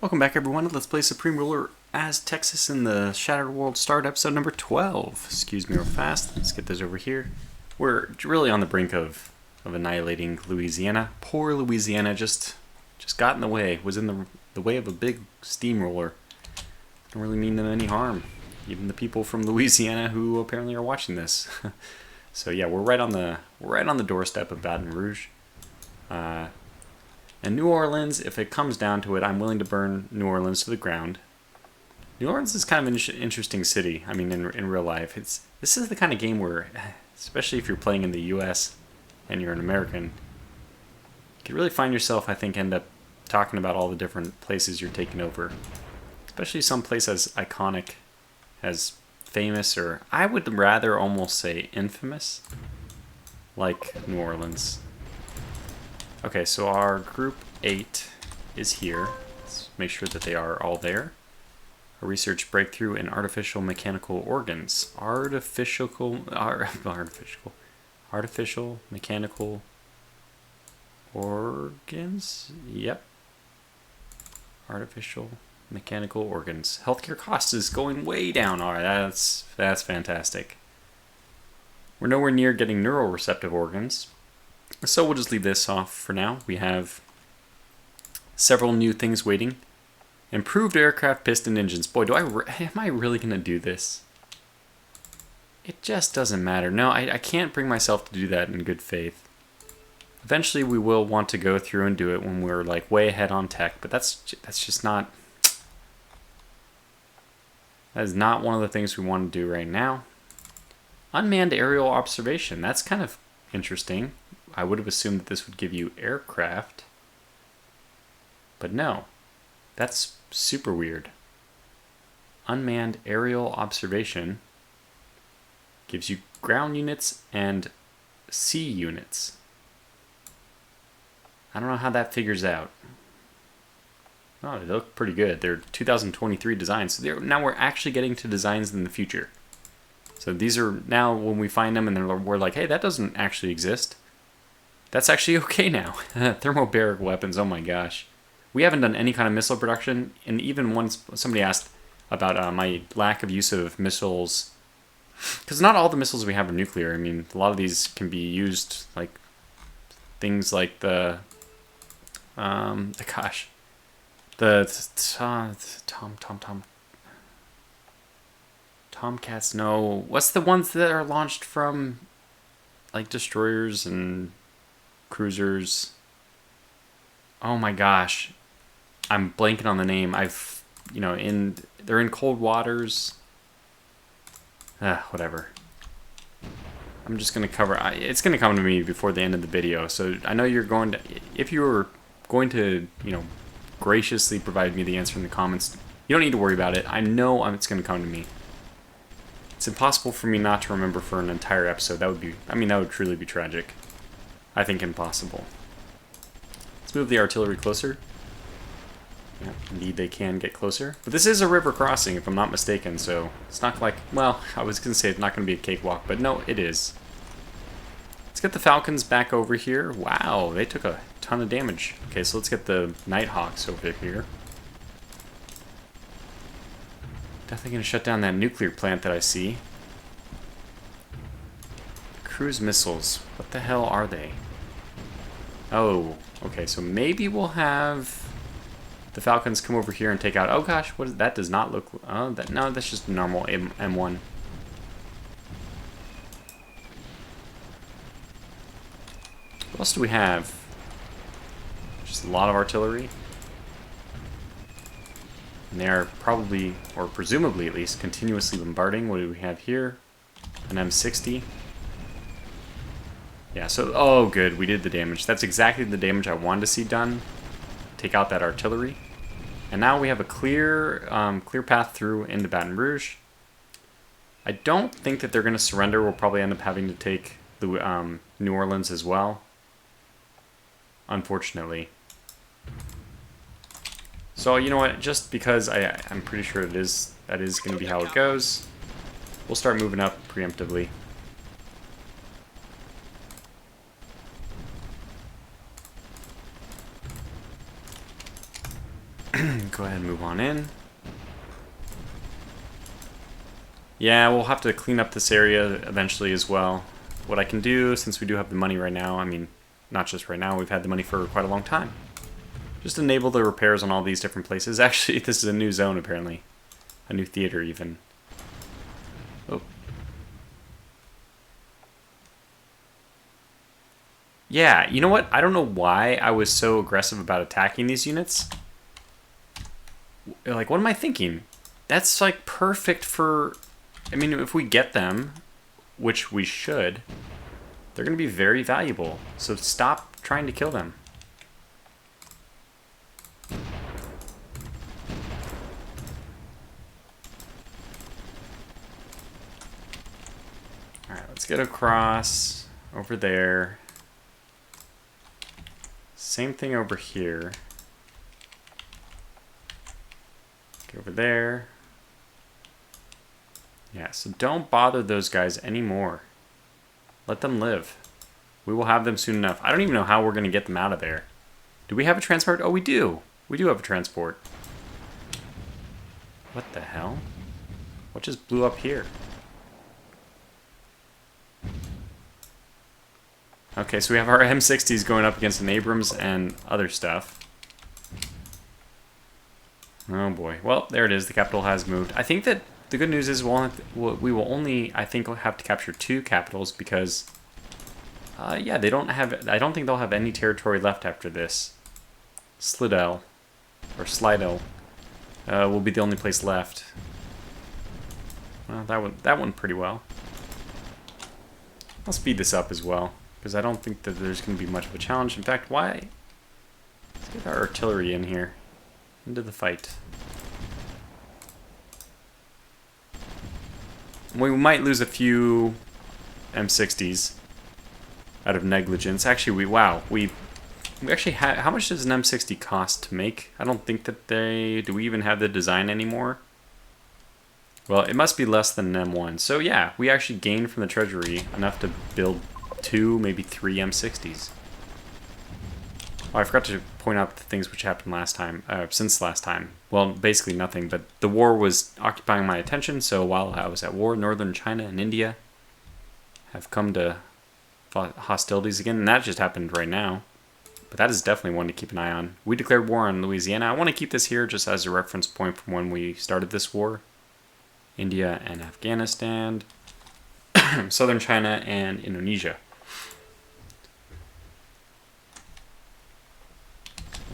Welcome back, everyone. Let's play Supreme Ruler as Texas in the Shattered World Start, episode number 12. Excuse me real fast. Let's get this over here. We're really on the brink of annihilating Louisiana. Poor Louisiana just got in the way. Was in the way of a big steamroller. Don't really mean them any harm. Even the people from Louisiana who apparently are watching this. So yeah, we're right on the doorstep of Baton Rouge. And New Orleans, if it comes down to it, I'm willing to burn New Orleans to the ground. New Orleans is kind of an interesting city. I mean, in real life, this is the kind of game where, especially if you're playing in the U.S. and you're an American, you could really find yourself, I think, end up talking about all the different places you're taking over. Especially some place as iconic, as famous, or I would rather almost say infamous, like New Orleans. Okay, so our group 8 is here. Let's make sure that they are all there. A research breakthrough in artificial mechanical organs. Artificial mechanical organs? Yep. Artificial mechanical organs. Healthcare costs is going way down. Alright, that's fantastic. We're nowhere near getting neuroreceptive organs. So we'll just leave this off for now. We have several new things waiting. Improved aircraft piston engines. Boy, am I really going to do this? It just doesn't matter. No, I can't bring myself to do that in good faith. Eventually we will want to go through and do it when we're like way ahead on tech, but that's just not... That is not one of the things we want to do right now. Unmanned aerial observation. That's kind of interesting. I would have assumed that this would give you aircraft. But no. That's super weird. Unmanned aerial observation gives you ground units and sea units. I don't know how that figures out. Oh, they look pretty good. They're 2023 designs. So now we're actually getting to designs in the future. So these are now when we find them and we're like, hey, that doesn't actually exist. That's actually okay now. Thermobaric weapons, oh my gosh. We haven't done any kind of missile production, and even once somebody asked about my lack of use of missiles, because not all the missiles we have are nuclear. I mean, a lot of these can be used, like, things like the Tomcats, no. What's the ones that are launched from, like, destroyers and cruisers? Oh my gosh. I'm blanking on the name. They're in cold waters. Whatever. I'm just going to cover... It's going to come to me before the end of the video. So I know you're going to... If you were going to, graciously provide me the answer in the comments, you don't need to worry about it. I know it's going to come to me. It's impossible for me not to remember for an entire episode. That would truly be tragic. I think impossible. Let's move the artillery closer. Yeah, indeed they can get closer. But this is a river crossing, if I'm not mistaken, so it's not like... Well, I was going to say it's not going to be a cakewalk, but no, it is. Let's get the Falcons back over here. Wow, they took a ton of damage. Okay, so let's get the Nighthawks over here. Definitely going to shut down that nuclear plant that I see. Cruise missiles. What the hell are they? Oh, okay, so maybe we'll have the Falcons come over here and take out... Oh gosh, what is that? Does not look... Oh, no, that's just normal M1. What else do we have? Just a lot of artillery. And they are probably, or presumably at least, continuously bombarding. What do we have here? An M60. Yeah, so, oh good, we did the damage. That's exactly the damage I wanted to see done. Take out that artillery. And now we have a clear path through into Baton Rouge. I don't think that they're going to surrender. We'll probably end up having to take the New Orleans as well. Unfortunately. So, you know what, just because I'm pretty sure that is going to be how it goes, we'll start moving up preemptively. Go ahead and move on in. Yeah, we'll have to clean up this area eventually as well. What I can do, since we do have the money right now, I mean, not just right now, we've had the money for quite a long time. Just enable the repairs on all these different places. Actually, this is a new zone, apparently. A new theater, even. Oh. Yeah, you know what? I don't know why I was so aggressive about attacking these units. Like, what am I thinking? That's, like, perfect for... I mean, if we get them, which we should, they're going to be very valuable. So stop trying to kill them. Alright, let's get across over there. Same thing over here. Get over there. Yeah, so don't bother those guys anymore. Let them live. We will have them soon enough. I don't even know how we're going to get them out of there. Do we have a transport? Oh, we do. We do have a transport. What the hell? What just blew up here? Okay, so we have our M60s going up against an Abrams and other stuff. Oh boy. Well, there it is. The capital has moved. I think that the good news is we will only, I think, have to capture 2 capitals because, yeah, they don't have, I don't think they'll have any territory left after this. Slidell, or Slidell, will be the only place left. Well, that went pretty well. I'll speed this up as well, because I don't think that there's going to be much of a challenge. In fact, why? Let's get our artillery in here, into the fight. We might lose a few M60s out of negligence. Actually, we actually have... How much does an M60 cost to make? I don't think that they... Do we even have the design anymore? Well, it must be less than an M1. So yeah, we actually gained from the treasury enough to build 2, maybe 3 M60s. Oh, I forgot to point out the things which happened last time, since last time. Well, basically nothing, but the war was occupying my attention, so while I was at war, northern China and India have come to hostilities again, and that just happened right now. But that is definitely one to keep an eye on. We declared war on Louisiana. I want to keep this here just as a reference point from when we started this war. India and Afghanistan, southern China and Indonesia.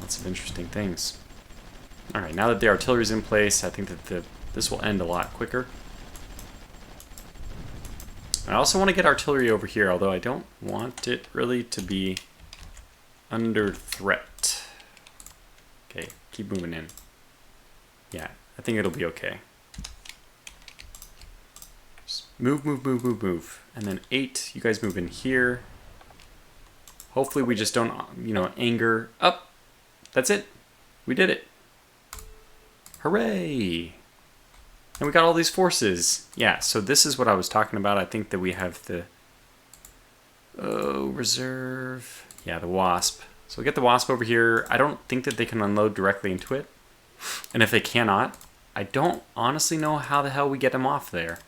Lots of interesting things. Alright, now that the artillery is in place, I think that this will end a lot quicker. I also want to get artillery over here, although I don't want it really to be under threat. Okay, keep moving in. Yeah, I think it'll be okay. Just move, move, move, move, move. And then 8, you guys move in here. Hopefully we just don't, anger up. That's it. We did it. Hooray! And we got all these forces. Yeah, so this is what I was talking about. I think that we have the... Oh, reserve. Yeah, the Wasp. So we get the Wasp over here. I don't think that they can unload directly into it. And if they cannot, I don't honestly know how the hell we get them off there.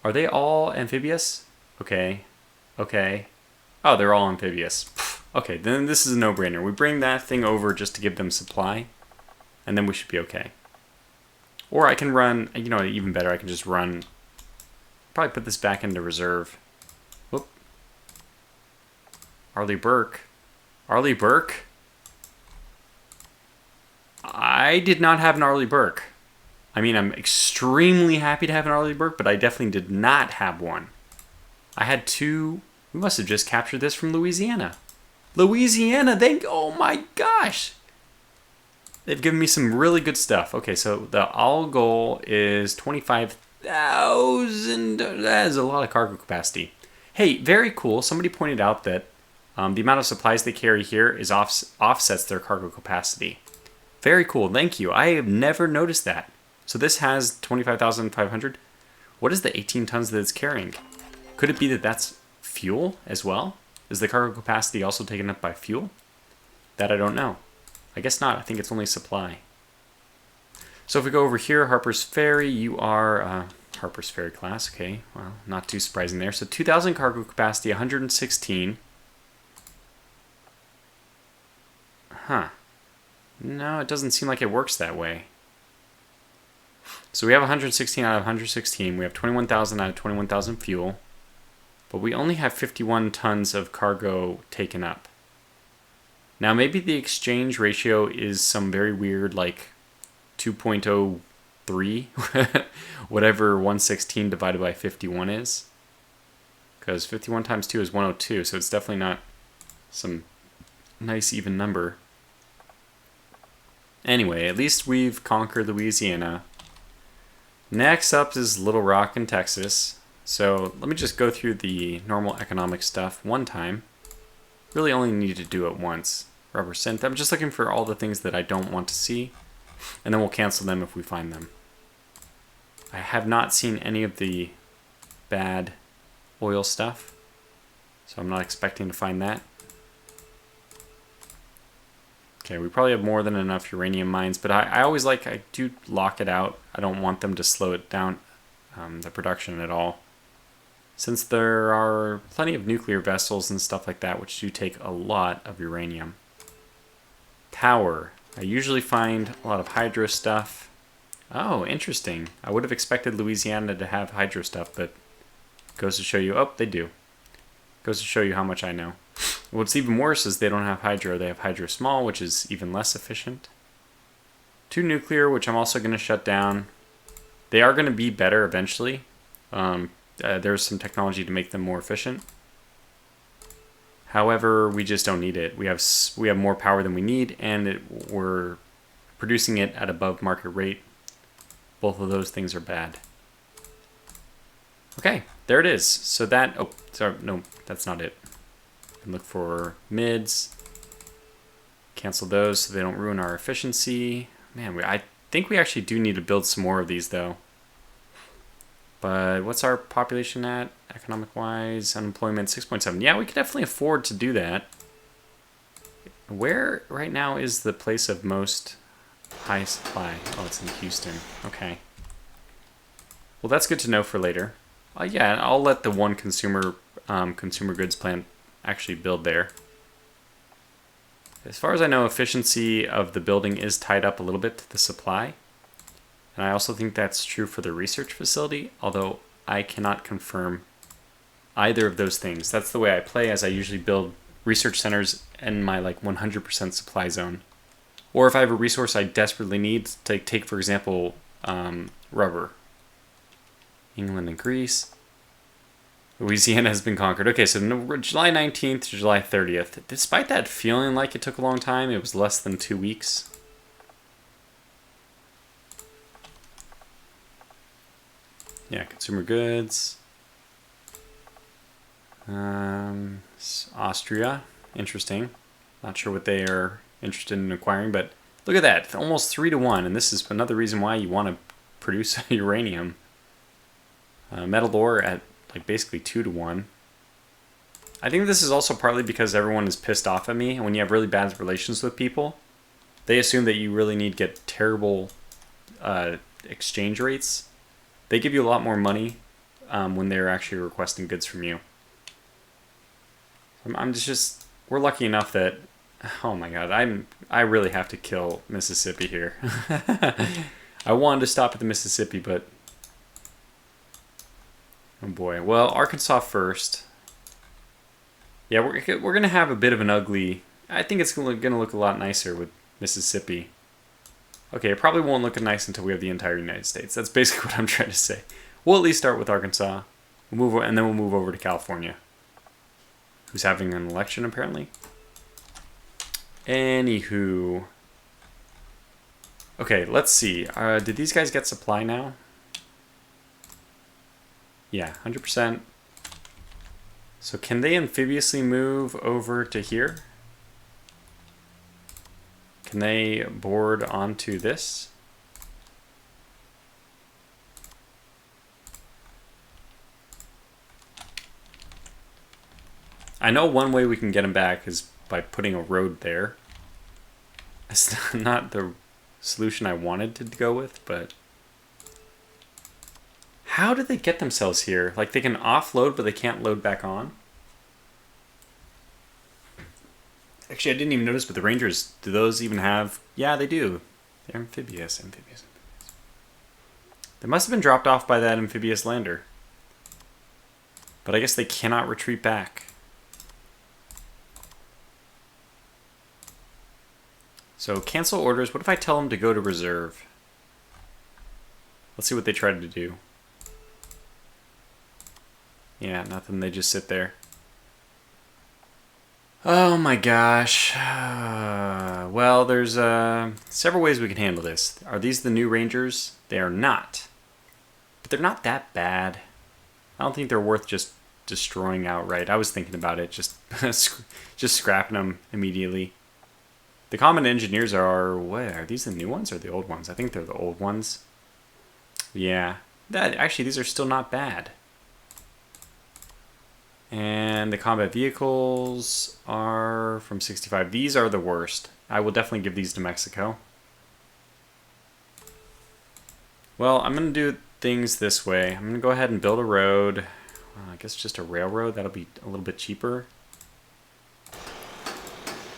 Are they all amphibious? Okay. Okay. Oh, they're all amphibious. Okay, then this is a no-brainer. We bring that thing over just to give them supply, and then we should be okay. Or I can run, even better, I can just run, probably put this back into reserve. Whoop. Arleigh Burke. Arleigh Burke? I did not have an Arleigh Burke. I mean, I'm extremely happy to have an Arleigh Burke, but I definitely did not have one. I had 2, we must have just captured this from Louisiana. Louisiana, oh my gosh! They've given me some really good stuff. Okay, so the all goal is 25,000. That is a lot of cargo capacity. Hey, very cool. Somebody pointed out that the amount of supplies they carry here is offsets their cargo capacity. Very cool. Thank you. I have never noticed that. So this has 25,500. What is the 18 tons that it's carrying? Could it be that that's fuel as well? Is the cargo capacity also taken up by fuel? That I don't know. I guess not. I think it's only supply. So if we go over here, Harper's Ferry, you are Harper's Ferry class. Okay, well, not too surprising there. So 2,000 cargo capacity, 116. Huh. No, it doesn't seem like it works that way. So we have 116 out of 116. We have 21,000 out of 21,000 fuel. But we only have 51 tons of cargo taken up. Now maybe the exchange ratio is some very weird, like 2.03, whatever 116 divided by 51 is. Because 51 times 2 is 102, so it's definitely not some nice even number. Anyway, at least we've conquered Louisiana. Next up is Little Rock in Texas. So let me just go through the normal economic stuff one time. Really only need to do it once. Rubber synth. I'm just looking for all the things that I don't want to see, and then we'll cancel them if we find them. I have not seen any of the bad oil stuff, so I'm not expecting to find that. Okay, we probably have more than enough uranium mines, but I do lock it out. I don't want them to slow it down, the production at all. Since there are plenty of nuclear vessels and stuff like that, which do take a lot of uranium. Tower. I usually find a lot of hydro stuff. Oh, interesting. I would have expected Louisiana to have hydro stuff, but goes to show you, oh, they do. Goes to show you how much I know. What's even worse is they don't have hydro. They have hydro small, which is even less efficient. 2 nuclear, which I'm also going to shut down. They are going to be better eventually. There's some technology to make them more efficient. However, we just don't need it. We have more power than we need, and we're producing it at above market rate. Both of those things are bad. Okay, there it is. So that, oh, sorry, no, that's not it. Look for mids. Cancel those so they don't ruin our efficiency. Man, I think we actually do need to build some more of these though. But what's our population at, economic-wise? Unemployment, 6.7. Yeah, we could definitely afford to do that. Where right now is the place of most high supply? Oh, it's in Houston. Okay. Well, that's good to know for later. Yeah, I'll let the one consumer goods plant actually build there. As far as I know, efficiency of the building is tied up a little bit to the supply. And I also think that's true for the research facility, although I cannot confirm either of those things. That's the way I play, as I usually build research centers in my like 100% supply zone. Or if I have a resource I desperately need, to take for example, rubber. England and Greece. Louisiana has been conquered. Okay, so July 19th to July 30th. Despite that feeling like it took a long time, it was less than 2 weeks. Yeah, consumer goods. Austria. Interesting. Not sure what they are interested in acquiring, but look at that. Almost 3 to 1, and this is another reason why you want to produce uranium. Metal ore at like basically 2 to 1. I think this is also partly because everyone is pissed off at me, and when you have really bad relations with people, they assume that you really need to get terrible exchange rates. They give you a lot more money when they're actually requesting goods from you. We're lucky enough that, oh my god, I really have to kill Mississippi here. I wanted to stop at the Mississippi, but oh boy. Well, Arkansas first. Yeah, we're gonna have a bit of an ugly. I think it's gonna look a lot nicer with Mississippi. Okay, it probably won't look nice until we have the entire United States. That's basically what I'm trying to say. We'll at least start with Arkansas, and then we'll move over to California, who's having an election apparently. Anywho, okay, let's see. Did these guys get supply now? Yeah, 100%. So can they amphibiously move over to here? Can they board onto this? I know one way we can get them back is by putting a road there. It's not the solution I wanted to go with, but... How did they get themselves here? Like, they can offload, but they can't load back on? Actually, I didn't even notice, but the Rangers, do those even have... Yeah, they do. They're amphibious. They must have been dropped off by that amphibious lander. But I guess they cannot retreat back. So, cancel orders. What if I tell them to go to reserve? Let's see what they tried to do. Yeah, nothing. They just sit there. Oh my gosh. Well, there's several ways we can handle this. Are these the new Rangers? They are not. But they're not that bad. I don't think they're worth just destroying outright. I was thinking about it, just scrapping them immediately. The common engineers are, what? Are these the new ones or the old ones? I think they're the old ones. Yeah. Actually, these are still not bad. And the combat vehicles are from 65. These are the worst. I will definitely give these to Mexico. Well, I'm going to do things this way. I'm going to go ahead and build a road. I guess just a railroad. That'll be a little bit cheaper.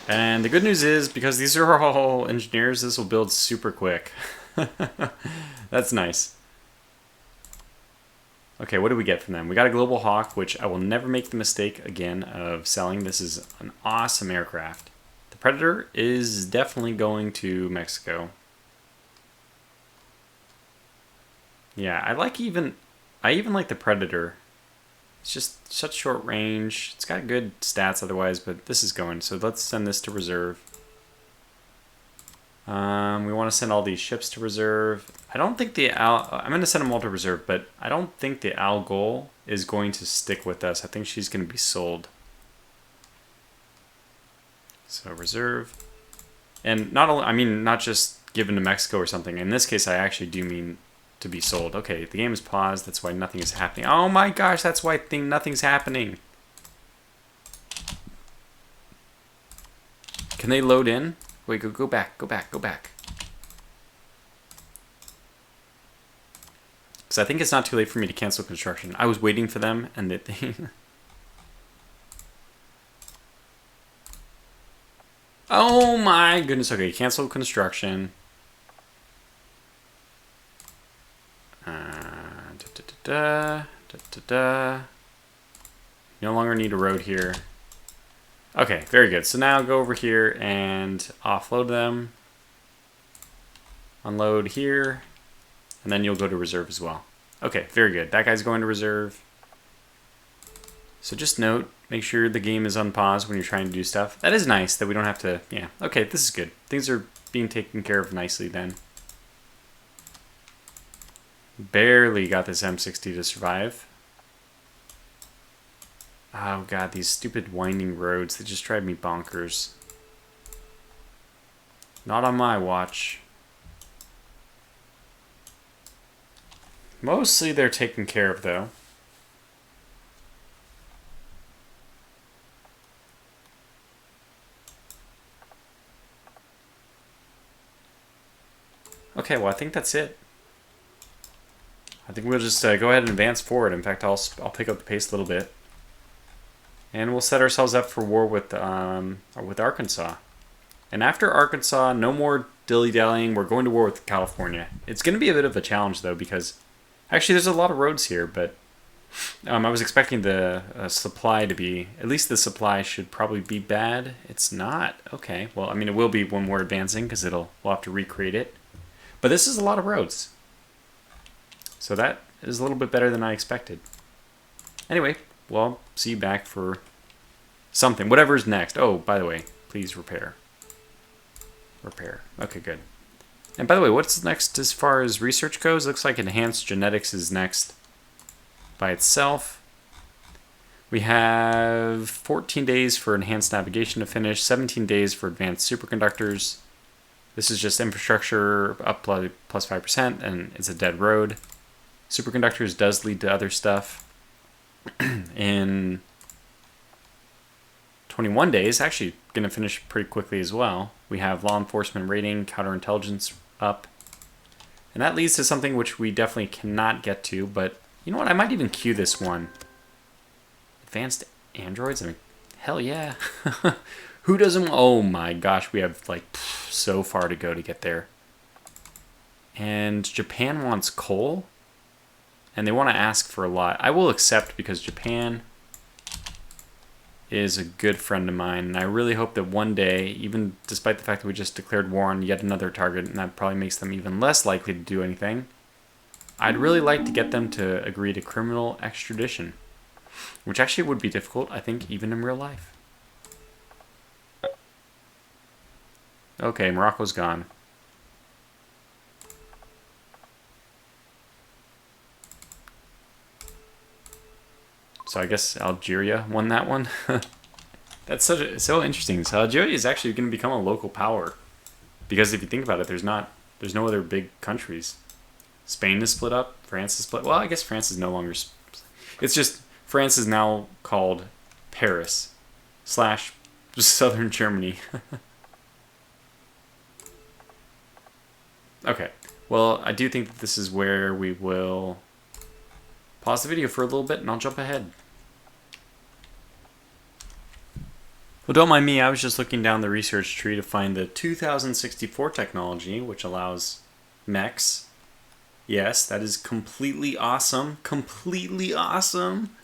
And the good news is, because these are all engineers, this will build super quick. That's nice. Okay, what do we get from them? We got a Global Hawk, which I will never make the mistake again of selling. This is an awesome aircraft. The Predator is definitely going to Mexico. Yeah, I even like the Predator. It's just such short range. It's got good stats otherwise, but this is going. So let's send this to reserve. We want to send all these ships to reserve. I don't think I'm going to send them all to reserve, but I don't think the Al Ghul is going to stick with us. I think she's going to be sold. So reserve. And not just given to Mexico or something. In this case, I actually do mean to be sold. Okay, the game is paused. That's why nothing is happening. Oh my gosh, that's why nothing's happening. Can they load in? Wait, go back. Because I think it's not too late for me to cancel construction. I was waiting for them, and they... Oh my goodness. Okay, cancel construction. No longer need a road here. Okay, very good. So now go over here and offload them. Unload here. And then you'll go to reserve as well. Okay, very good. That guy's going to reserve. So just note, make sure the game is unpaused when you're trying to do stuff. That is nice that we don't have to, yeah. Okay, this is good. Things are being taken care of nicely then. Barely got this M60 to survive. Oh god, these stupid winding roads, they just drive me bonkers. Not on my watch. Mostly they're taken care of though. Okay, well I think that's it. I think we'll just go ahead and advance forward. In fact, I'll pick up the pace a little bit. And we'll set ourselves up for war with Arkansas. And after Arkansas, no more dilly-dallying. We're going to war with California. It's going to be a bit of a challenge, though, because... Actually, there's a lot of roads here, but... I was expecting the supply to be... At least the supply should probably be bad. It's not. Okay. Well, I mean, it will be when we're advancing, because we'll have to recreate it. But this is a lot of roads. So that is a little bit better than I expected. Anyway, well, I'll see you back for something. Whatever's next. Oh, by the way, please repair. Repair. Okay, good. And by the way, what's next as far as research goes? Looks like enhanced genetics is next by itself. We have 14 days for enhanced navigation to finish, 17 days for advanced superconductors. This is just infrastructure up plus 5%, and it's a dead road. Superconductors does lead to other stuff. In 21 days. Actually, going to finish pretty quickly as well. We have law enforcement rating, counterintelligence up. And that leads to something which we definitely cannot get to, but you know what? I might even queue this one. Advanced androids? I mean, hell yeah. Who doesn't? Oh my gosh, we have like so far to go to get there. And Japan wants coal, and they want to ask for a lot. I will accept because Japan is a good friend of mine, and I really hope that one day, even despite the fact that we just declared war on yet another target, and that probably makes them even less likely to do anything, I'd really like to get them to agree to criminal extradition, which actually would be difficult, I think, even in real life. Okay, Morocco's gone. So I guess Algeria won that one. That's so interesting. So Algeria is actually going to become a local power, because if you think about it, there's no other big countries. Spain is split up. France is split. Well, I guess France is no longer. It's just France is now called Paris / Southern Germany. Okay. Well, I do think that this is where we will pause the video for a little bit, and I'll jump ahead. Well, don't mind me, I was just looking down the research tree to find the 2064 technology, which allows mechs. Yes, that is completely awesome. Completely awesome.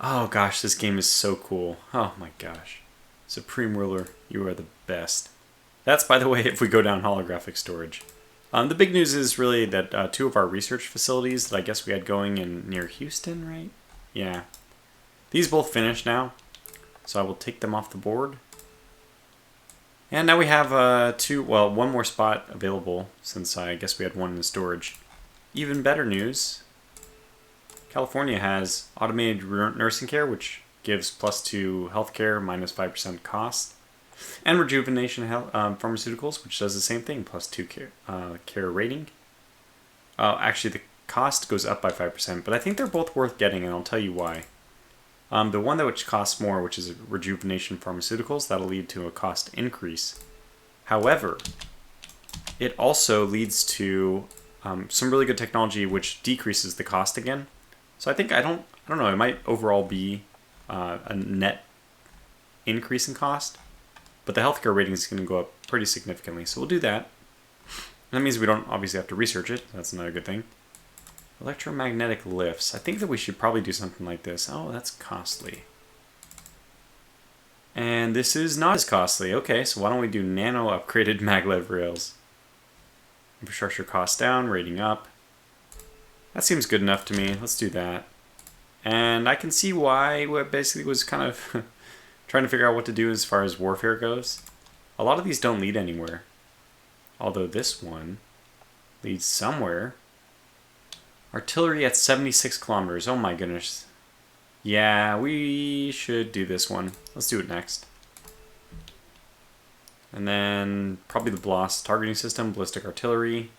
Oh gosh, this game is so cool. Oh my gosh. Supreme Ruler, you are the best. That's, by the way, if we go down holographic storage. The big news is really that 2 of our research facilities that I guess we had going in near Houston, right? Yeah. These both finished now, so I will take them off the board. And now we have one more spot available, since I guess we had one in the storage. Even better news, California has automated nursing care, which gives +2 healthcare, -5% cost. And rejuvenation pharmaceuticals, which does the same thing, +2 care rating. Actually, the cost goes up by 5%, but I think they're both worth getting, and I'll tell you why. The one that which costs more, which is rejuvenation pharmaceuticals, that'll lead to a cost increase. However, it also leads to some really good technology which decreases the cost again. So I think I don't know. It might overall be a net increase in cost. But the healthcare rating is going to go up pretty significantly, so we'll do that. And that means we don't obviously have to research it. That's another good thing. Electromagnetic lifts. I think that we should probably do something like this. Oh, that's costly. And this is not as costly. Okay, so why don't we do nano upgraded maglev rails? Infrastructure cost down, rating up. That seems good enough to me. Let's do that. And I can see why it basically was kind of trying to figure out what to do as far as warfare goes. A lot of these don't lead anywhere. Although this one leads somewhere. Artillery at 76 kilometers. Oh my goodness. Yeah, we should do this one. Let's do it next. And then probably the BLAS targeting system, ballistic artillery.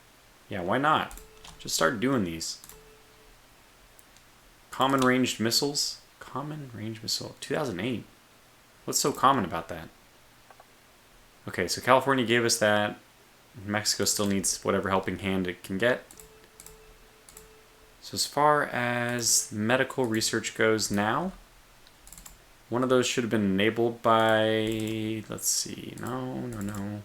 Yeah, why not? Just start doing these. Common ranged missiles. Common ranged missile. 2008. What's so common about that? Okay, so California gave us that. Mexico still needs whatever helping hand it can get. So as far as medical research goes now, one of those should have been enabled by, let's see, no.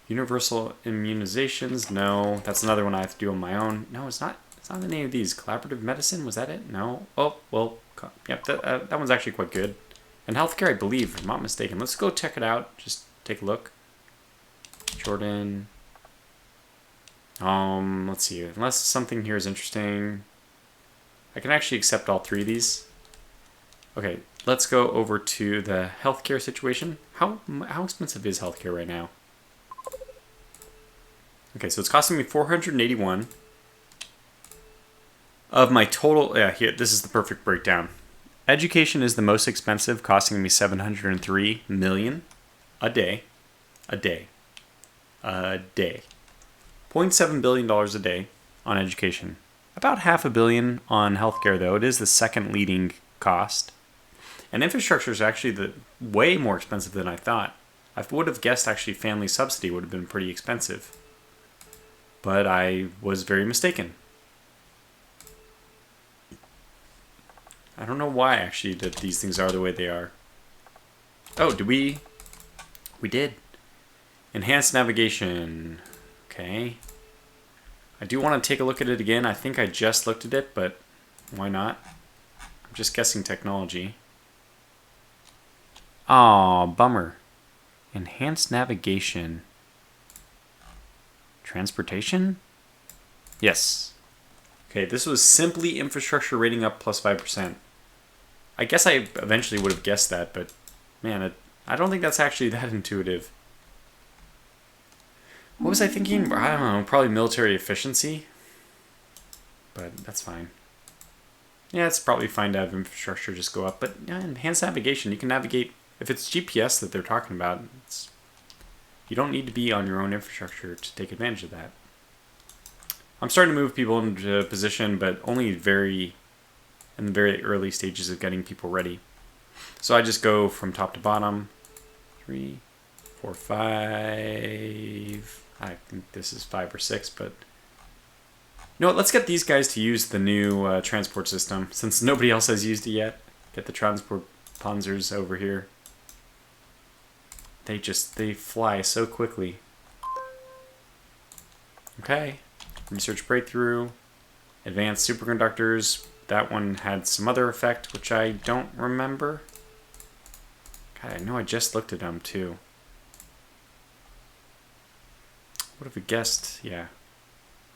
Universal immunizations, no. That's another one I have to do on my own. No, it's not any of these. Collaborative medicine, was that it? No. Oh, well, yep, that one's actually quite good. And healthcare, I believe, if I'm not mistaken. Let's go check it out. Just take a look. Jordan. Let's see. Unless something here is interesting. I can actually accept all 3 of these. Okay, let's go over to the healthcare situation. How expensive is healthcare right now? Okay, so it's costing me 481 of my total. Yeah, here, this is the perfect breakdown. Education is the most expensive, costing me $703 million a day. $0.7 billion a day on education. About $500 million on healthcare, though. It is the second leading cost. And infrastructure is actually way more expensive than I thought. I would have guessed actually family subsidy would have been pretty expensive. But I was very mistaken. I don't know why actually that these things are the way they are. Oh, did we? We did. Enhanced navigation. Okay. I do want to take a look at it again. I think I just looked at it, but why not? I'm just guessing technology. Aw, bummer. Enhanced navigation. Transportation? Yes. Okay, this was simply infrastructure rating up plus 5%. I guess I eventually would have guessed that, but man, I don't think that's actually that intuitive. What was I thinking? I don't know, probably military efficiency. But that's fine. Yeah, it's probably fine to have infrastructure just go up, but yeah, enhanced navigation, you can navigate. If it's GPS that they're talking about, you don't need to be on your own infrastructure to take advantage of that. I'm starting to move people into position, but only in the very early stages of getting people ready. So I just go from top to bottom. 3, 4, 5. I think this is 5 or 6, but you know what? Let's get these guys to use the new transport system, since nobody else has used it yet. Get the transport panzers over here. They fly so quickly. Okay. Research breakthrough. Advanced superconductors. That one had some other effect, which I don't remember. God, I know I just looked at them too. What have we guessed? Yeah.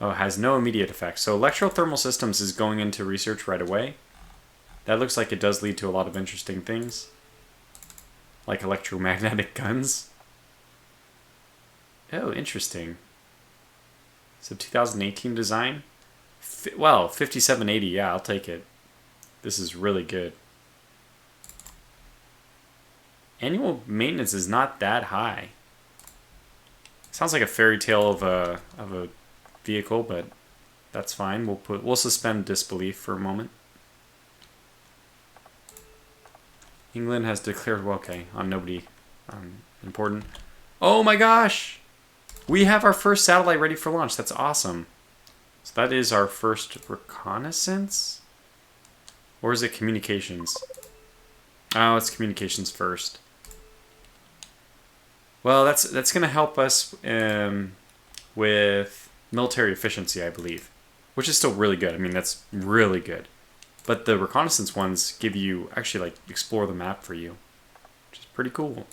Oh, it has no immediate effect. So electrothermal systems is going into research right away. That looks like it does lead to a lot of interesting things. Like electromagnetic guns. Oh, interesting. So 2018 design? Well, 5780, yeah, I'll take it. This is really good. Annual maintenance is not that high. Sounds like a fairy tale of a vehicle, but that's fine. We'll suspend disbelief for a moment. England has declared, well, okay, on nobody important. Oh my gosh! We have our first satellite ready for launch. That's awesome. So that is our first reconnaissance? Or is it communications? Oh, it's communications first. Well, that's going to help us with military efficiency, I believe. Which is still really good. I mean, that's really good. But the reconnaissance ones give you, actually, like, explore the map for you. Which is pretty cool.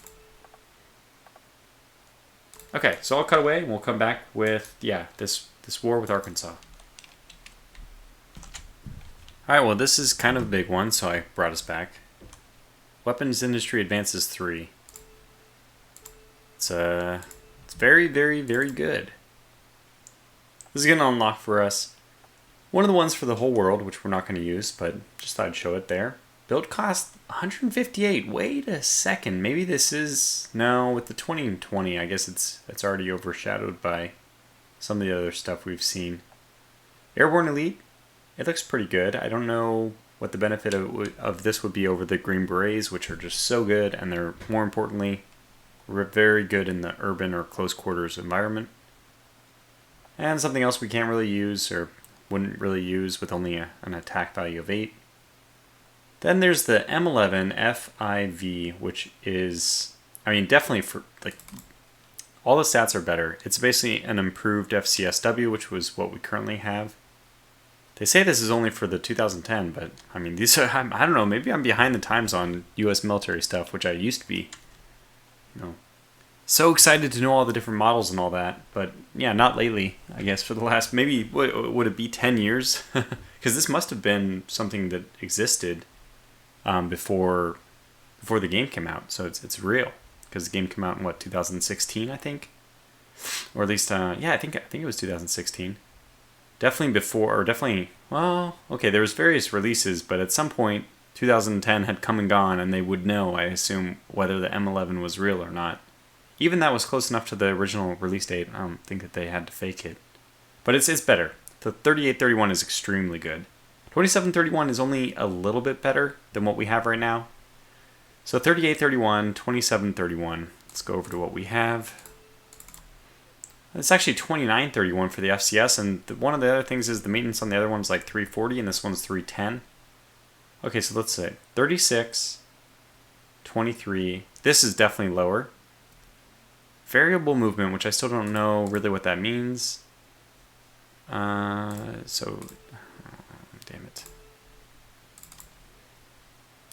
Okay, so I'll cut away and we'll come back with, yeah, this war with Arkansas. Alright, well, this is kind of a big one, so I brought us back. Weapons Industry Advances 3. It's very, very, very good. This is going to unlock for us one of the ones for the whole world, which we're not going to use, but just thought I'd show it there. Build cost 158. Wait a second. Maybe this is... No, with the 2020, I guess it's already overshadowed by some of the other stuff we've seen. Airborne Elite. It looks pretty good. I don't know what the benefit of this would be over the Green Berets, which are just so good, and they're, more importantly, very good in the urban or close quarters environment. And something else we can't really use, or wouldn't really use with only an attack value of 8. Then there's the M11 FIV, which is, I mean, definitely for, like, all the stats are better. It's basically an improved FCSW, which was what we currently have. They say this is only for the 2010, but, I mean, these are, I don't know, maybe I'm behind the times on U.S. military stuff, which I used to be. You know, so excited to know all the different models and all that, but yeah, not lately, I guess, for the last, maybe, would it be 10 years? Because this must have been something that existed before the game came out, so it's real, because the game came out in, what, 2016, I think? Or at least, yeah, I think it was 2016. Definitely before, or definitely, well, okay, there was various releases, but at some point, 2010 had come and gone, and they would know, I assume, whether the M11 was real or not. Even that was close enough to the original release date. I don't think that they had to fake it. But it's better. The 3831 is extremely good. 2731 is only a little bit better than what we have right now. So 3831, 2731. Let's go over to what we have. It's actually 2931 for the FCS, and one of the other things is the maintenance on the other one's like 340, and this one's 310. Okay, so let's say 36, 23. This is definitely lower. Variable movement, which I still don't know really what that means. Damn it.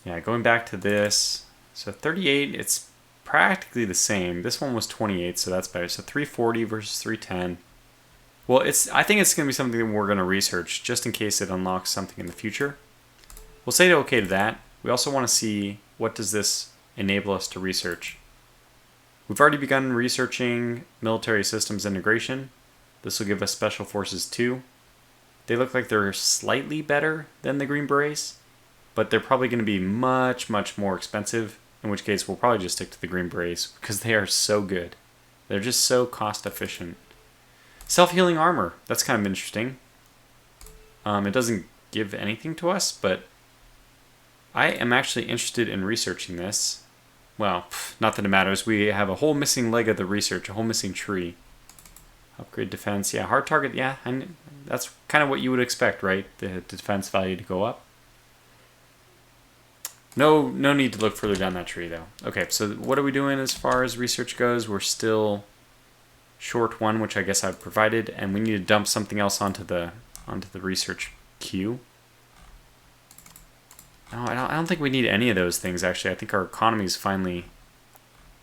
Yeah, going back to this. So 38, it's practically the same. This one was 28, so that's better. So 340 versus 310. Well, I think it's going to be something that we're going to research just in case it unlocks something in the future. We'll say okay to that. We also want to see what does this enable us to research. We've already begun researching military systems integration. This will give us Special Forces 2. They look like they're slightly better than the Green Berets, but they're probably going to be much, much more expensive, in which case we'll probably just stick to the Green Berets because they are so good. They're just so cost efficient. Self-healing armor. That's kind of interesting. It doesn't give anything to us, but I am actually interested in researching this. Well, not that it matters. We have a whole missing leg of the research, a whole missing tree. Upgrade defense. Yeah, hard target. Yeah, that's kind of what you would expect, right? The defense value to go up. No need to look further down that tree, though. Okay, so what are we doing as far as research goes? We're still short one, which I guess I've provided, and we need to dump something else onto the research queue. No, I don't think we need any of those things, actually. I think our economy is finally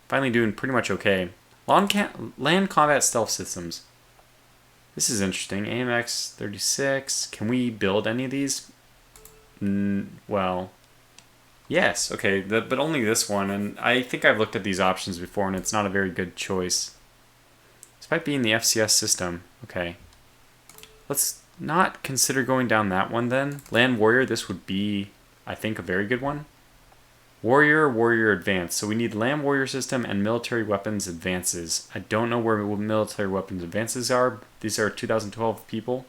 doing pretty much okay. Land combat stealth systems. This is interesting. AMX 36. Can we build any of these? Well, yes. Okay, but only this one. And I think I've looked at these options before, and it's not a very good choice. Despite being the FCS system. Okay. Let's not consider going down that one then. Land Warrior, this would be, I think, a very good one. Warrior Advance. So we need Land Warrior system and Military Weapons Advances. I don't know where Military Weapons Advances are. These are 2012 people.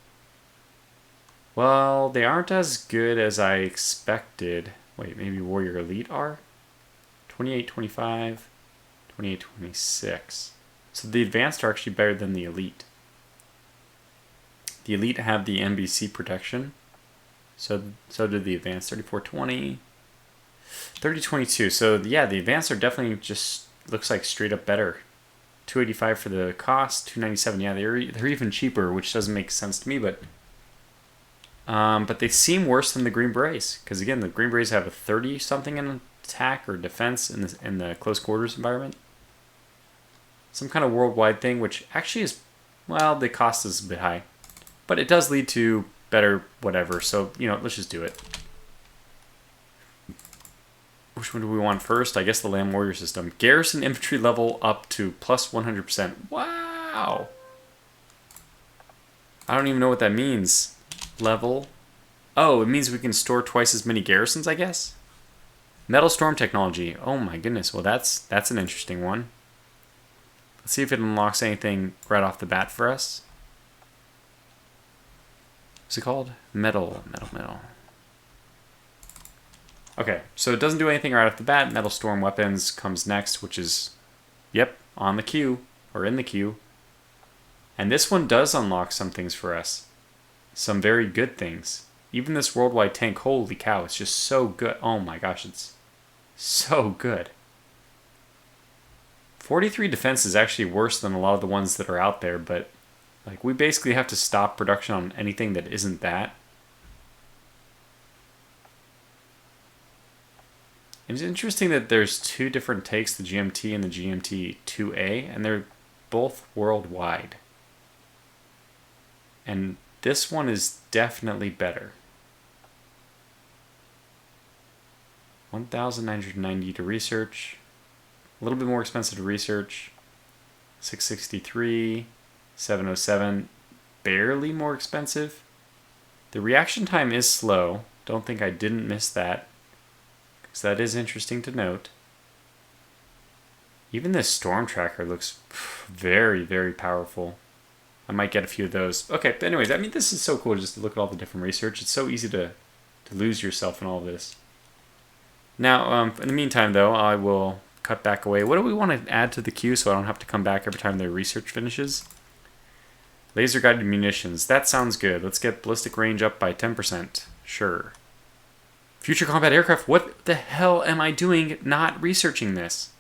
Well, they aren't as good as I expected. Wait, maybe Warrior Elite are? 28, 25, 28, 26. So the Advanced are actually better than the Elite. The Elite have the NBC protection. So did the Advanced. 3420. 3022. So yeah, the Advanced are definitely just looks like straight up better. 285 for the cost. 297. Yeah, they're even cheaper, which doesn't make sense to me, but they seem worse than the Green Berets, because again, the Green Berets have a 30 something in attack or defense in the close quarters environment. Some kind of worldwide thing, which actually is, well, the cost is a bit high, but it does lead to better whatever. So let's just do it. Which one do we want first? I guess the Land Warrior system. Garrison infantry level up to plus 100%. Wow! I don't even know what that means. Level. Oh, it means we can store twice as many garrisons, I guess? Metal Storm technology. Oh my goodness. Well, that's an interesting one. Let's see if it unlocks anything right off the bat for us. What's it called? Metal. Okay, so it doesn't do anything right off the bat. Metal Storm Weapons comes next, which is, yep, on the queue, or in the queue. And this one does unlock some things for us. Some very good things. Even this worldwide tank, holy cow, it's just so good. Oh my gosh, it's so good. 43 defense is actually worse than a lot of the ones that are out there, but like we basically have to stop production on anything that isn't that. It's interesting that there's two different takes, the GMT and the GMT-2A, and they're both worldwide. And this one is definitely better. 1,990 to research. A little bit more expensive to research. 663, 707, barely more expensive. The reaction time is slow. Don't think I didn't miss that. So that is interesting to note. Even this storm tracker looks very, very powerful. I might get a few of those. Okay, but anyways, I mean, this is so cool just to look at all the different research. It's so easy to lose yourself in all this. Now, in the meantime, though, I will cut back away. What do we want to add to the queue so I don't have to come back every time their research finishes? Laser guided munitions. That sounds good. Let's get ballistic range up by 10%. Sure. Future combat aircraft. What the hell am I doing not researching this?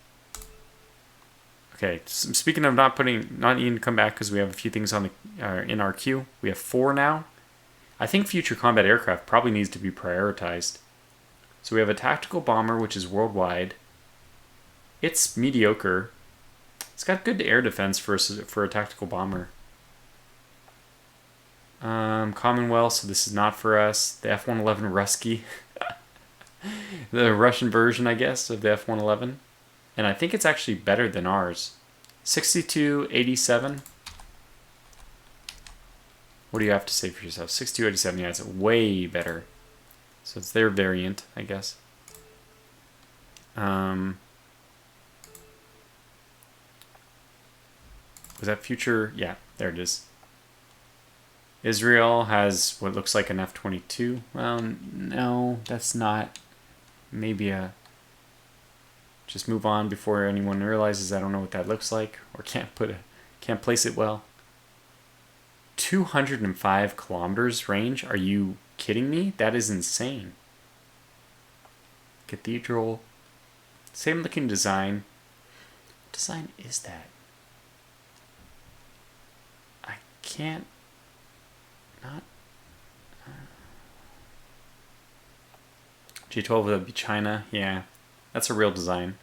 Okay, speaking of not needing to come back because we have a few things on the in our queue. We have 4 now. I think future combat aircraft probably needs to be prioritized. So we have a tactical bomber, which is worldwide. It's mediocre. It's got good air defense for a tactical bomber. Commonwealth, so this is not for us. The F-111 Rusky. The Russian version, I guess, of the F-111. And I think it's actually better than ours. 6287. What do you have to say for yourself? 6287, yeah, it's way better. So it's their variant, I guess. Was that future? Yeah, there it is. Israel has what looks like an F-22. Well, no, that's not. Maybe a... Just move on before anyone realizes I don't know what that looks like or can't place it well. 205 kilometers range? Are you kidding me? That is insane. Cathedral. Same looking design. What design is that? I can't... Not... G12 would be China. Yeah. That's a real design.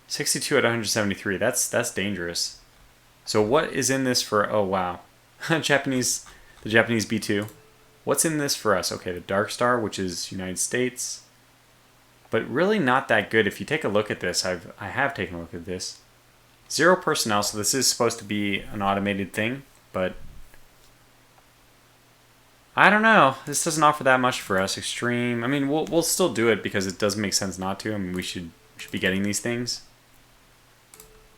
62 at 173. That's dangerous. So what is in this for... Oh, wow. The Japanese B2. What's in this for us? Okay, the Dark Star, which is United States. But really not that good. If you take a look at this, I have taken a look at this. 0 personnel, so this is supposed to be an automated thing, but... I don't know. This doesn't offer that much for us. Extreme. I mean, we'll still do it because it doesn't make sense not to. I mean, we should be getting these things.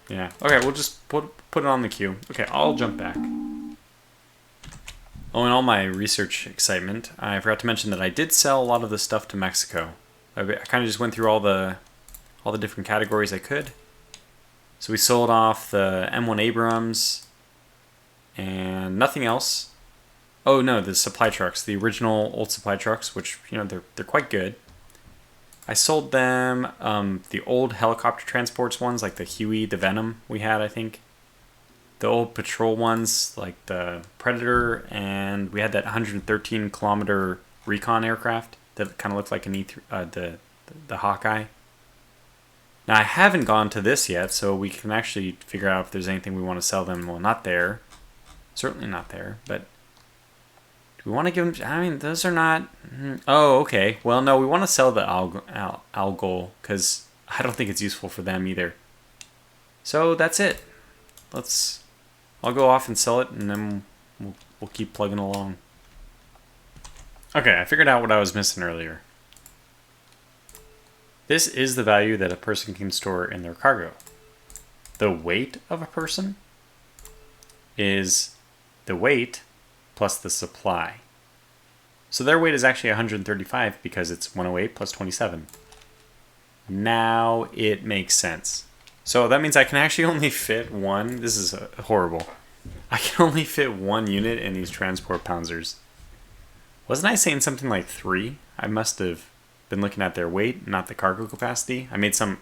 Yeah. Okay, we'll just put it on the queue. Okay, I'll jump back. Oh, and all my research excitement, I forgot to mention that I did sell a lot of the stuff to Mexico. I kind of just went through all the different categories I could. So we sold off the M1 Abrams and nothing else. Oh no, the supply trucks, the original old supply trucks, which, you know, they're quite good. I sold them the old helicopter transports ones, like the Huey, the Venom we had, I think. The old patrol ones, like the Predator, and we had that 113 kilometer recon aircraft that kind of looked like an the Hawkeye. Now I haven't gone to this yet, so we can actually figure out if there's anything we want to sell them. Well, not there, certainly not there, but. Do we want to give them... I mean, those are not... Oh, okay. Well, no, we want to sell the Algol, because I don't think it's useful for them either. So that's it. I'll go off and sell it, and then we'll keep plugging along. Okay, I figured out what I was missing earlier. This is the value that a person can store in their cargo. The weight of a person is the weight plus the supply. So their weight is actually 135 because it's 108 plus 27. Now it makes sense. So that means I can actually only fit one. This is horrible. I can only fit 1 unit in these transport panzers. Wasn't I saying something like 3? I must have been looking at their weight, not the cargo capacity. I made some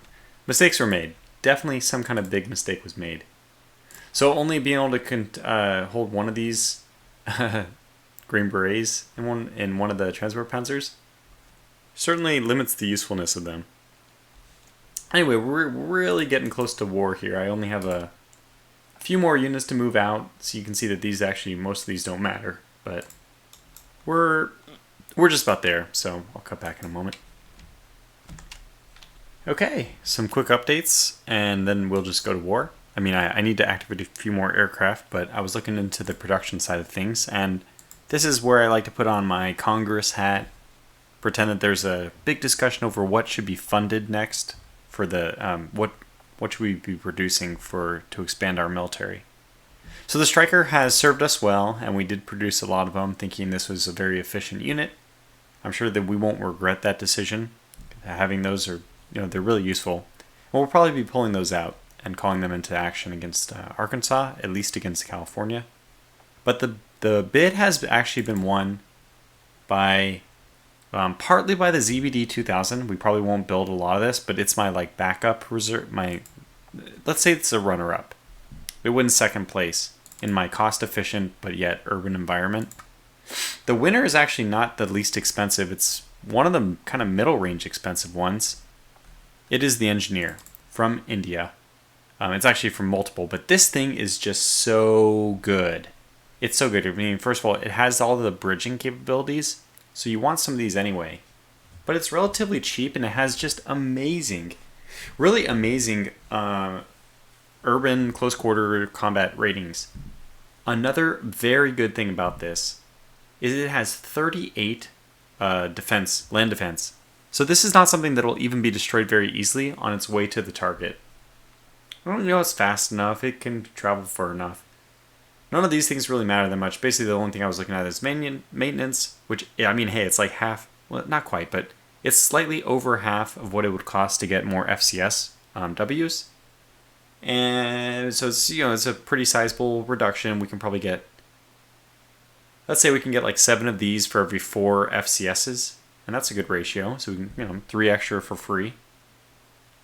mistakes were made. Definitely some kind of big mistake was made. So only being able to hold one of these Green Berets in one of the transport panzers certainly limits the usefulness of them. Anyway, we're really getting close to war here. I only have a few more units to move out, so you can see that most of these don't matter, but we're just about there, so I'll cut back in a moment. Okay, some quick updates, and then we'll just go to war. I mean, I need to activate a few more aircraft, but I was looking into the production side of things, and this is where I like to put on my Congress hat, pretend that there's a big discussion over what should be funded next for the what should we be producing to expand our military. So the Striker has served us well, and we did produce a lot of them, thinking this was a very efficient unit. I'm sure that we won't regret that decision. having those are, they're really useful. And we'll probably be pulling those out and calling them into action against Arkansas, at least against California. But the bid has actually been won by partly by the ZBD 2000. We probably won't build a lot of this, but it's my backup reserve. Let's say it's a runner-up. It wins second place in my cost-efficient but yet urban environment. The winner is actually not the least expensive. It's one of the kind of middle-range expensive ones. It is the Engineer from India. It's actually from multiple, but this thing is just so good. It's so good. I mean, first of all, it has all the bridging capabilities, so you want some of these anyway. But it's relatively cheap, and it has just really amazing urban close quarter combat ratings. Another very good thing about this is it has 38 land defense. So this is not something that will even be destroyed very easily on its way to the target. I don't know it's fast enough. It can travel far enough. None of these things really matter that much. Basically, the only thing I was looking at is maintenance, which, hey, it's like half. Well, not quite, but it's slightly over half of what it would cost to get more FCS Ws. And so it's, it's a pretty sizable reduction. We can probably get, let's say we can get 7 of these for every 4 FCSs. And that's a good ratio. So we can, 3 extra for free.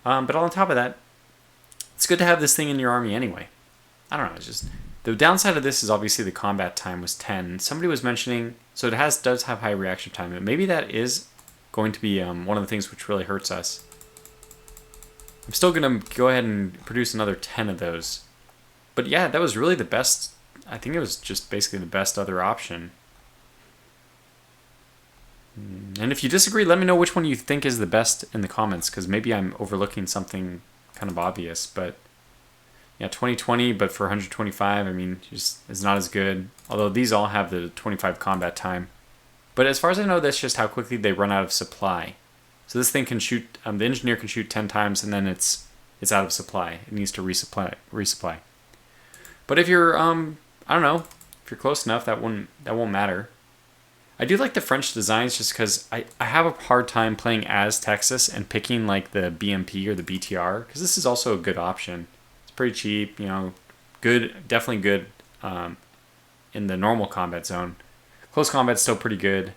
But on top of that, it's good to have this thing in your army anyway. I don't know. It's just the downside of this is obviously the combat time was 10. Somebody was mentioning, so it does have high reaction time. And maybe that is going to be one of the things which really hurts us. I'm still going to go ahead and produce another 10 of those. But yeah, that was really the best. I think it was just basically the best other option. And if you disagree, let me know which one you think is the best in the comments, because maybe I'm overlooking something kind of obvious. But yeah, 2020, but for 125, just is not as good. Although these all have the 25 combat time. But as far as I know, that's just how quickly they run out of supply. So this thing can shoot, the Engineer can shoot 10 times and then it's out of supply. It needs to resupply. But if you're, I don't know, if you're close enough, that won't matter. I do like the French designs just because I have a hard time playing as Texas and picking the BMP or the BTR, because this is also a good option. It's pretty cheap, good, definitely good in the normal combat zone. Close combat's still pretty good.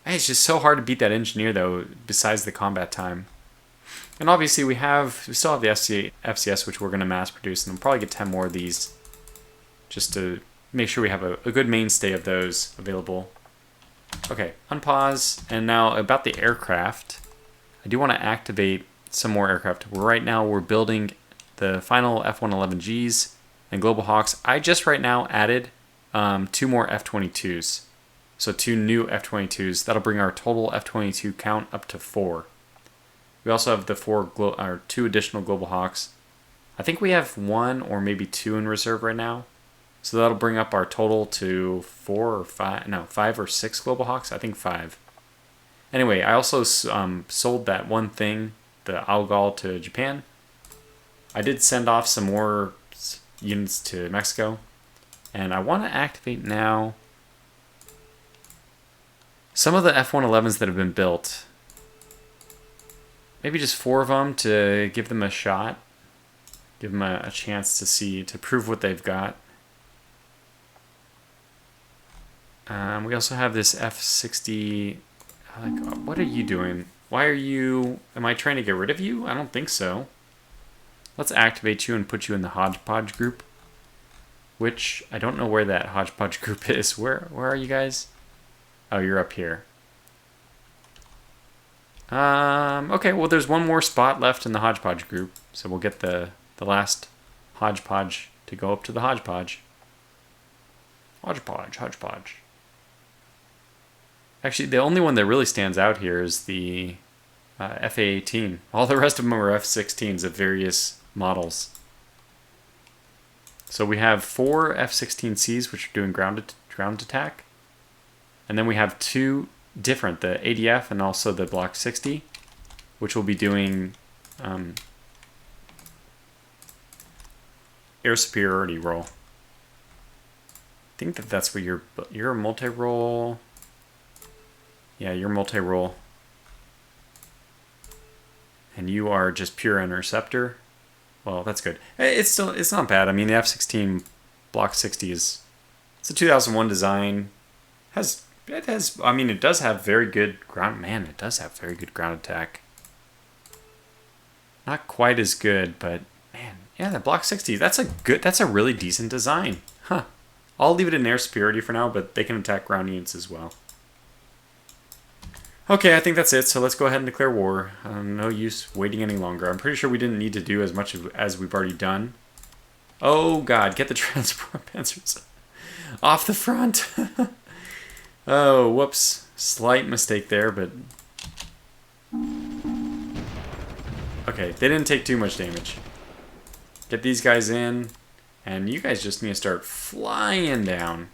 It's just so hard to beat that Engineer, though, besides the combat time. And obviously we still have the FCS, which we're going to mass produce, and we'll probably get 10 more of these just to make sure we have a good mainstay of those available. Okay, unpause. And now about the aircraft. I do want to activate some more aircraft. Right now we're building the final F-111Gs and Global Hawks. I just right now added 2 more F-22s. So 2 new F-22s. That'll bring our total F-22 count up to 4. We also have the 2 additional Global Hawks. I think we have 1 or maybe 2 in reserve right now. So that'll bring up our total to 5 or 6 Global Hawks. I think 5. Anyway, I also sold that one thing, the Algol, to Japan. I did send off some more units to Mexico. And I want to activate now some of the F-111s that have been built. Maybe just 4 of them to give them a shot. Give them a chance to prove what they've got. We also have this F-60. What are you doing? Why are you... Am I trying to get rid of you? I don't think so. Let's activate you and put you in the hodgepodge group. Which, I don't know where that hodgepodge group is. Where are you guys? Oh, you're up here. Okay, well there's 1 more spot left in the hodgepodge group. So we'll get the last hodgepodge to go up to the hodgepodge. Hodgepodge. Actually, the only one that really stands out here is the FA-18. All the rest of them are F-16s of various models. So we have 4 F-16Cs, which are doing ground attack. And then we have 2 different, the ADF and also the Block 60, which will be doing air superiority role. I think that's what you're a multi-role. Yeah, you're multi-role. And you are just pure interceptor. Well, that's good. It's not bad. I mean, the F-16 Block 60 is, it's a 2001 design. I mean, it does have very good ground. Man, it does have very good ground attack. Not quite as good, but man, yeah, the Block 60. That's a really decent design, huh? I'll leave it in air superiority for now, but they can attack ground units as well. Okay, I think that's it, so let's go ahead and declare war. No use waiting any longer. I'm pretty sure we didn't need to do as much as we've already done. Oh god, get the transport panzers off the front. Oh, whoops. Slight mistake there, but... Okay, they didn't take too much damage. Get these guys in, and you guys just need to start flying down.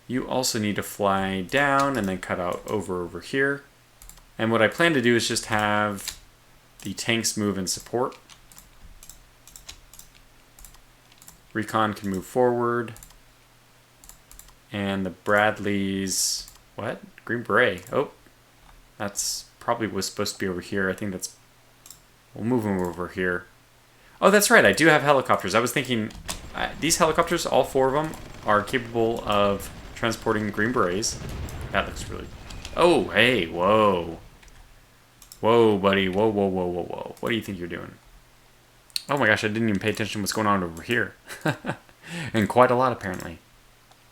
You also need to fly down and then cut out over here. And what I plan to do is just have the tanks move and support. Recon can move forward. And the Bradleys... What? Green Beret. Oh. That's probably was supposed to be over here. I think that's... We'll move them over here. Oh, that's right. I do have helicopters. I was thinking... these helicopters, all 4 of them, are capable of... transporting Green Berets. That looks really... Oh, hey, whoa. Whoa, buddy. Whoa, whoa, whoa, whoa, whoa. What do you think you're doing? Oh my gosh, I didn't even pay attention to what's going on over here. And quite a lot, apparently.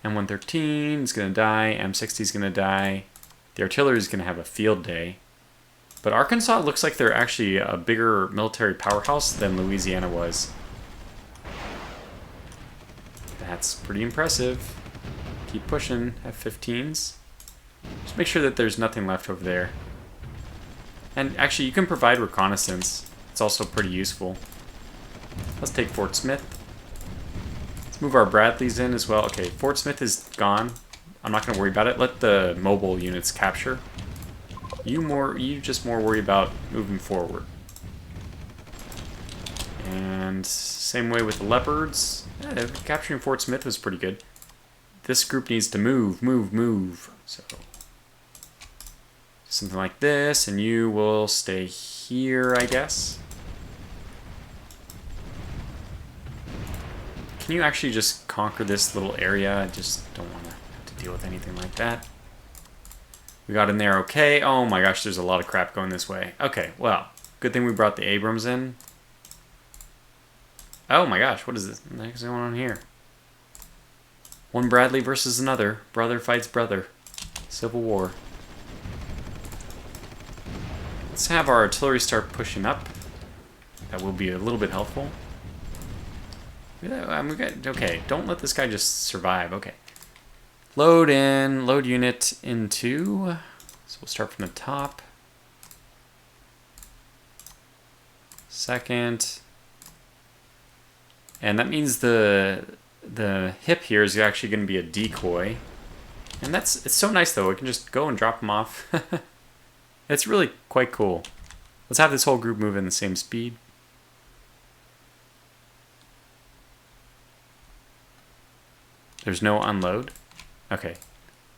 M113 is going to die. M60 is going to die. The artillery is going to have a field day. But Arkansas looks like they're actually a bigger military powerhouse than Louisiana was. That's pretty impressive. Keep pushing, F-15s. Just make sure that there's nothing left over there. And actually, you can provide reconnaissance. It's also pretty useful. Let's take Fort Smith. Let's move our Bradleys in as well. Okay, Fort Smith is gone. I'm not going to worry about it. Let the mobile units capture. You just more worry about moving forward. And same way with the Leopards. Yeah, capturing Fort Smith was pretty good. This group needs to move. So, something like this, and you will stay here, I guess. Can you actually just conquer this little area? I just don't want to have to deal with anything like that. We got in there okay. Oh my gosh, there's a lot of crap going this way. Okay, well, good thing we brought the Abrams in. Oh my gosh, what is this? What the heck is going on here? One Bradley versus another. Brother fights brother. Civil War. Let's have our artillery start pushing up. That will be a little bit helpful. Okay, don't let this guy just survive. Okay. Load in. Load unit into. So we'll start from the top. Second. And that means the hip here is actually going to be a decoy. And it's so nice though, we can just go and drop them off. It's really quite cool. Let's have this whole group move in the same speed. There's no unload? Okay.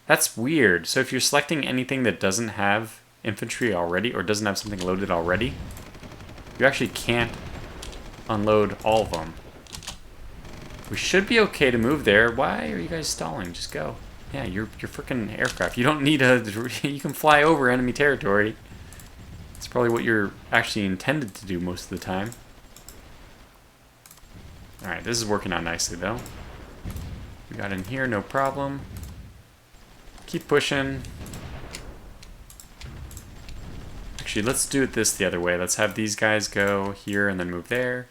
That's weird. So if you're selecting anything that doesn't have infantry already, or doesn't have something loaded already, you actually can't unload all of them. We should be okay to move there. Why are you guys stalling? Just go. Yeah, you're freaking aircraft. You don't need you can fly over enemy territory. It's probably what you're actually intended to do most of the time. Alright, this is working out nicely though. We got in here, no problem. Keep pushing. Actually, let's do it the other way. Let's have these guys go here and then move there.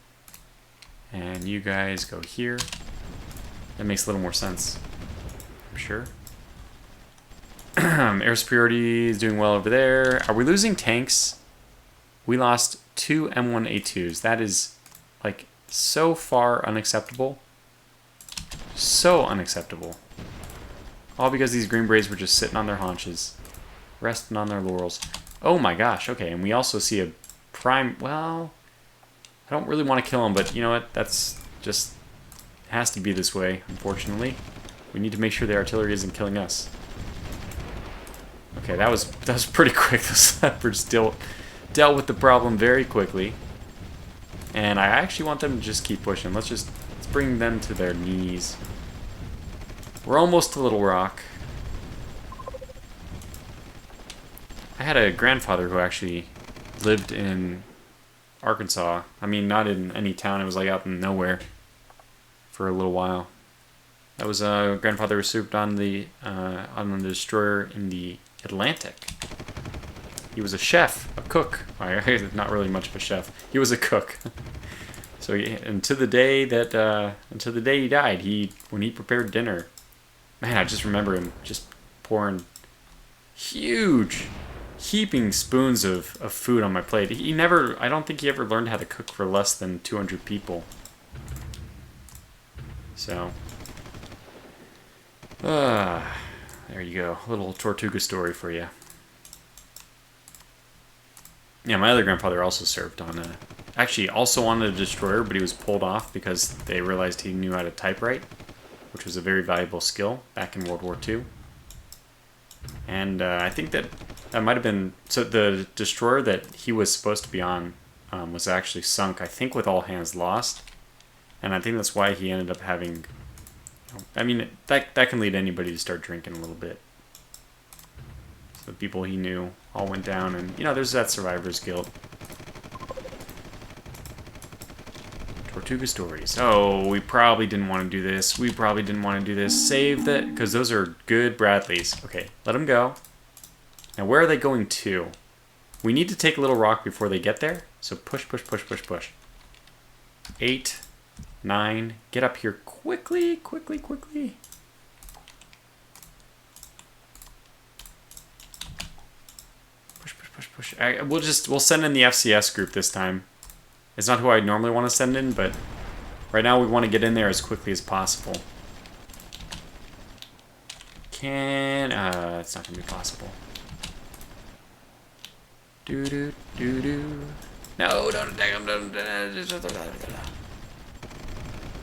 And you guys go here. That makes a little more sense. I'm sure. Air superiority is doing well over there. Are we losing tanks? We lost 2 M1A2s. That is, like, so far unacceptable. So unacceptable. All because these Green Berets were just sitting on their haunches. Resting on their laurels. Oh my gosh, okay. And we also see a prime... Well... I don't really want to kill him, but you know what? That's just... It has to be this way, unfortunately. We need to make sure the artillery isn't killing us. Okay, that was pretty quick. Those leopards dealt with the problem very quickly. And I actually want them to just keep pushing. Let's bring them to their knees. We're almost to Little Rock. I had a grandfather who actually lived in Arkansas. I mean, not in any town. It was like out in nowhere for a little while. That was a grandfather who served on the destroyer in the Atlantic. He was a chef, a cook. Not really much of a chef. He was a cook. So until the day he died, when he prepared dinner, man, I just remember him just pouring huge, heaping spoons of food on my plate. I don't think he ever learned how to cook for less than 200 people. So, there you go. A little Tortuga story for you. Yeah, my other grandfather also served on also on a destroyer, but he was pulled off because they realized he knew how to typewrite, which was a very valuable skill back in World War II. And I think that might have been... So the destroyer that he was supposed to be on was actually sunk, I think, with all hands lost. And I think that's why he ended up having... I mean, that can lead anybody to start drinking a little bit. So the people he knew all went down, and, there's that survivor's guilt. Tortuga stories. Oh, we probably didn't want to do this. Save that, because those are good Bradleys. Okay, let them go. Now, where are they going to? We need to take Little Rock before they get there. So push, push, push, push, push. 8, 9. Get up here quickly, quickly, quickly. Push, push, push, push. We'll send in the FCS group this time. It's not who I normally want to send in, but right now we want to get in there as quickly as possible. It's not going to be possible. No, don't attack him.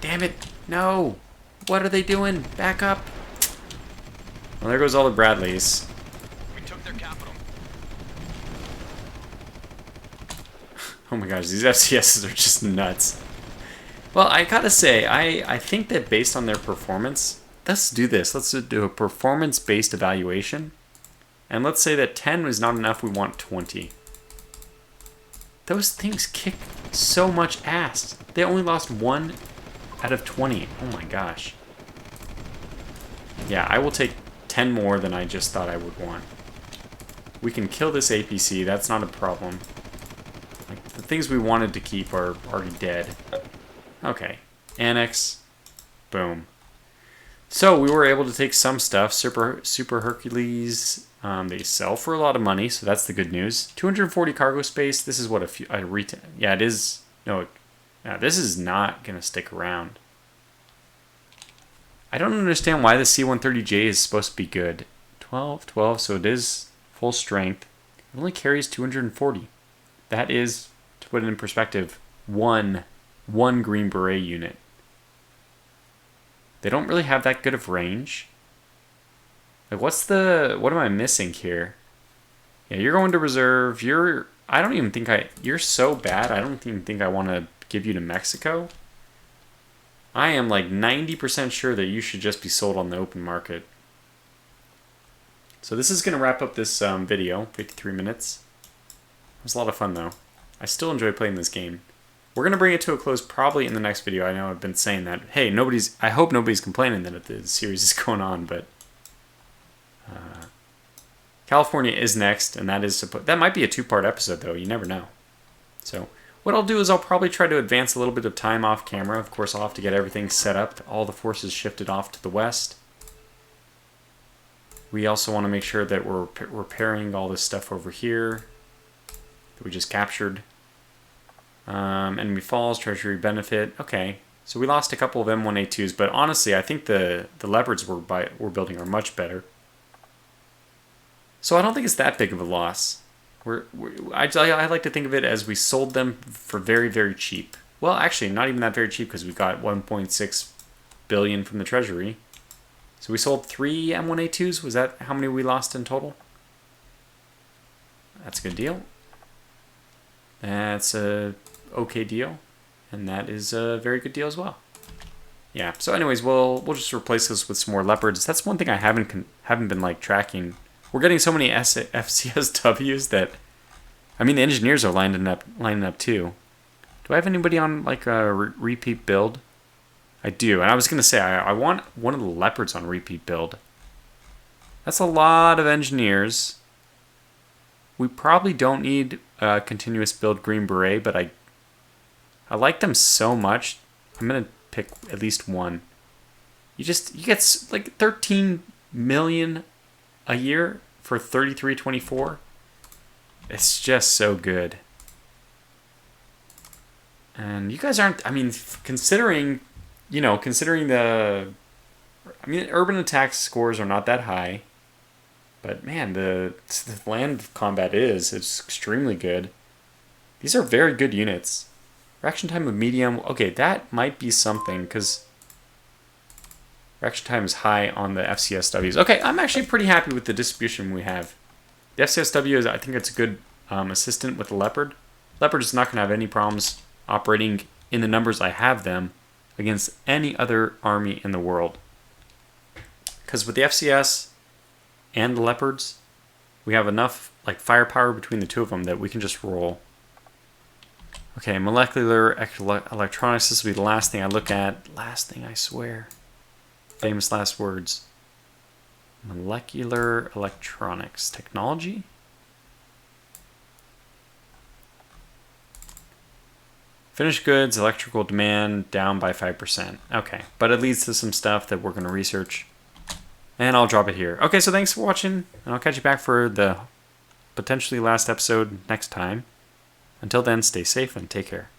Damn it. No. What are they doing? Back up. Well, there goes all the Bradleys. We took their capital. Oh my gosh, these FCSs are just nuts. Well, I gotta say, I think that based on their performance, let's do this. Let's do a performance-based evaluation. And let's say that 10 is not enough, we want 20. Those things kick so much ass. They only lost 1 out of 20. Oh my gosh. Yeah, I will take 10 more than I just thought I would want. We can kill this APC, that's not a problem. Like, the things we wanted to keep are already dead. Okay. Annex. Boom. So we were able to take some stuff. Super Hercules. They sell for a lot of money, so that's the good news. 240 cargo space. This is what a retail. Yeah, it is. No, this is not gonna stick around. I don't understand why the C-130J is supposed to be good. 12, so it is full strength. It only carries 240. That is, to put it in perspective, one Green Beret unit. They don't really have that good of range. Like, what am I missing here? Yeah, you're going to reserve. You're so bad, I don't even think I want to give you to Mexico. I am like 90% sure that you should just be sold on the open market. So this is going to wrap up this video, 53 minutes. It was a lot of fun though. I still enjoy playing this game. We're going to bring it to a close probably in the next video. I know I've been saying that. Hey, I hope nobody's complaining that the series is going on, but California is next, and that might be a 2-part episode though. You never know. So what I'll do is I'll probably try to advance a little bit of time off camera. Of course, I'll have to get everything set up. All the forces shifted off to the west. We also want to make sure that we're repairing all this stuff over here that we just captured. Enemy falls, treasury benefit. Okay, so we lost a couple of M1A2s, but honestly, I think the Leopards we're building are much better. So I don't think it's that big of a loss. I like to think of it as we sold them for very, very cheap. Well, actually, not even that very cheap because we got 1.6 billion from the treasury. So we sold 3 M1A2s. Was that how many we lost in total? That's a good deal. That's a okay deal, and that is a very good deal as well. Yeah. So, anyways, we'll just replace this with some more leopards. That's one thing I haven't been like tracking. We're getting so many FCSWs that, I mean, the engineers are lining up too. Do I have anybody on like a repeat build? I do, and I was gonna say I want one of the leopards on repeat build. That's a lot of engineers. We probably don't need a continuous build Green Beret, but I like them so much. I'm gonna pick at least one. You get like 13 million a year for 3324. It's just so good. And you guys aren't, I mean, considering the, I mean, urban attack scores are not that high. But man, the land combat it's extremely good. These are very good units. Reaction time of medium, okay, that might be something, because reaction time is high on the FCSWs. Okay, I'm actually pretty happy with the distribution we have. The FCSW I think it's a good assistant with the Leopard. Leopard is not going to have any problems operating in the numbers I have them against any other army in the world. Because with the FCS and the Leopards, we have enough like firepower between the two of them that we can just roll. Okay, molecular electronics, this will be the last thing I look at. Last thing, I swear. Famous last words. Molecular electronics technology? Finished goods, electrical demand down by 5%. Okay, but it leads to some stuff that we're going to research. And I'll drop it here. Okay, so thanks for watching, and I'll catch you back for the potentially last episode next time. Until then, stay safe and take care.